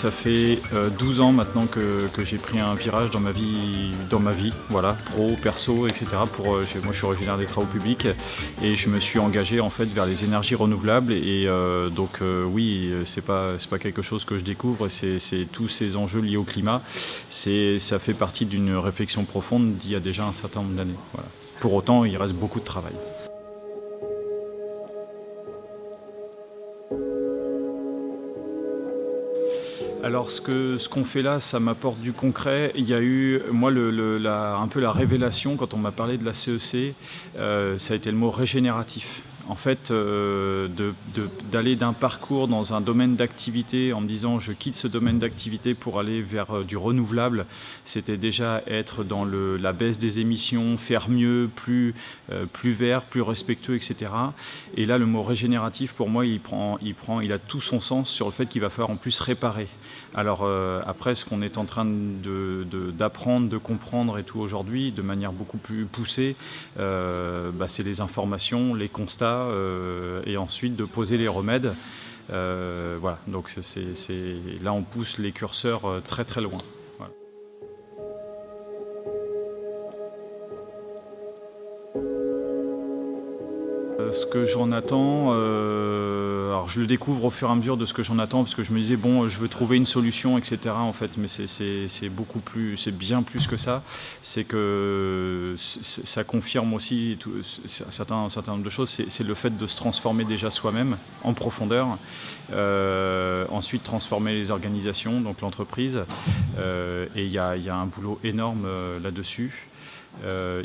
ça fait 12 ans maintenant que j'ai pris un virage dans ma vie, voilà, pro, perso, etc. Moi je suis originaire des travaux publics et je me suis engagé en fait vers les énergies renouvelables et oui, c'est pas quelque chose que je découvre, c'est tous ces enjeux liés au climat. Ça fait partie d'une réflexion profonde d'il y a déjà un certain nombre d'années. Voilà. Pour autant, il reste beaucoup de travail. Alors ce qu'on fait là, ça m'apporte du concret. Il y a eu, moi, un peu la révélation quand on m'a parlé de la CEC, ça a été le mot régénératif. En fait, d'aller d'un parcours dans un domaine d'activité en me disant je quitte ce domaine d'activité pour aller vers du renouvelable, c'était déjà être dans la baisse des émissions, faire mieux, plus vert, plus respectueux, etc. Et là, le mot régénératif, pour moi, il a tout son sens sur le fait qu'il va falloir en plus réparer. Alors après, ce qu'on est en train d'apprendre, de comprendre et tout aujourd'hui, de manière beaucoup plus poussée, c'est les informations, les constats, et ensuite de poser les remèdes. Voilà, donc là on pousse les curseurs très très loin. Voilà. Ce que j'en attends, alors je le découvre au fur et à mesure de ce que j'en attends, parce que je me disais bon, je veux trouver une solution, etc. En fait, mais c'est beaucoup plus, c'est bien plus que ça. C'est que ça confirme aussi un certain nombre de choses. C'est le fait de se transformer déjà soi-même en profondeur, ensuite transformer les organisations, donc l'entreprise, et il y a un boulot énorme là-dessus.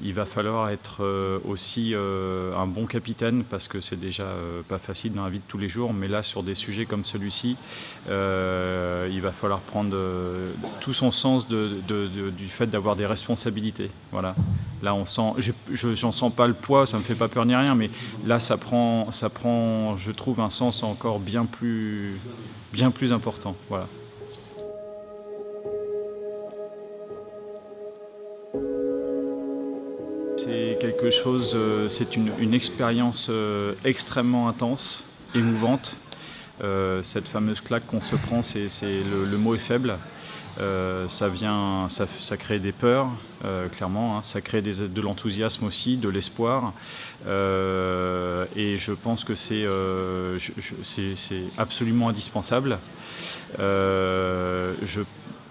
Il va falloir être aussi un bon capitaine parce que c'est déjà pas facile dans la vie de tous les jours, mais là sur des sujets comme celui-ci, il va falloir prendre tout son sens du fait d'avoir des responsabilités. Voilà. Là on sent, j'en sens pas le poids, ça me fait pas peur ni rien, mais là ça prend, je trouve, un sens encore bien plus important. Voilà. C'est quelque chose, c'est une expérience extrêmement intense, émouvante. Cette fameuse claque qu'on se prend, le mot est faible. Ça crée des peurs, clairement, hein. Ça crée de l'enthousiasme aussi, de l'espoir. Et je pense que c'est absolument indispensable.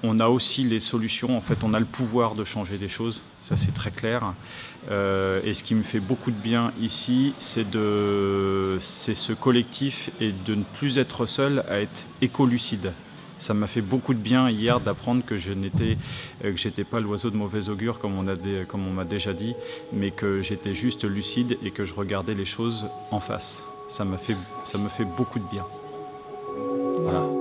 On a aussi les solutions, en fait, on a le pouvoir de changer des choses, ça c'est très clair. Et ce qui me fait beaucoup de bien ici, c'est ce collectif et de ne plus être seul à être écolucide. Ça m'a fait beaucoup de bien hier d'apprendre que j'étais pas l'oiseau de mauvais augure comme on m'a déjà dit, mais que j'étais juste lucide et que je regardais les choses en face. Ça me fait beaucoup de bien. Voilà.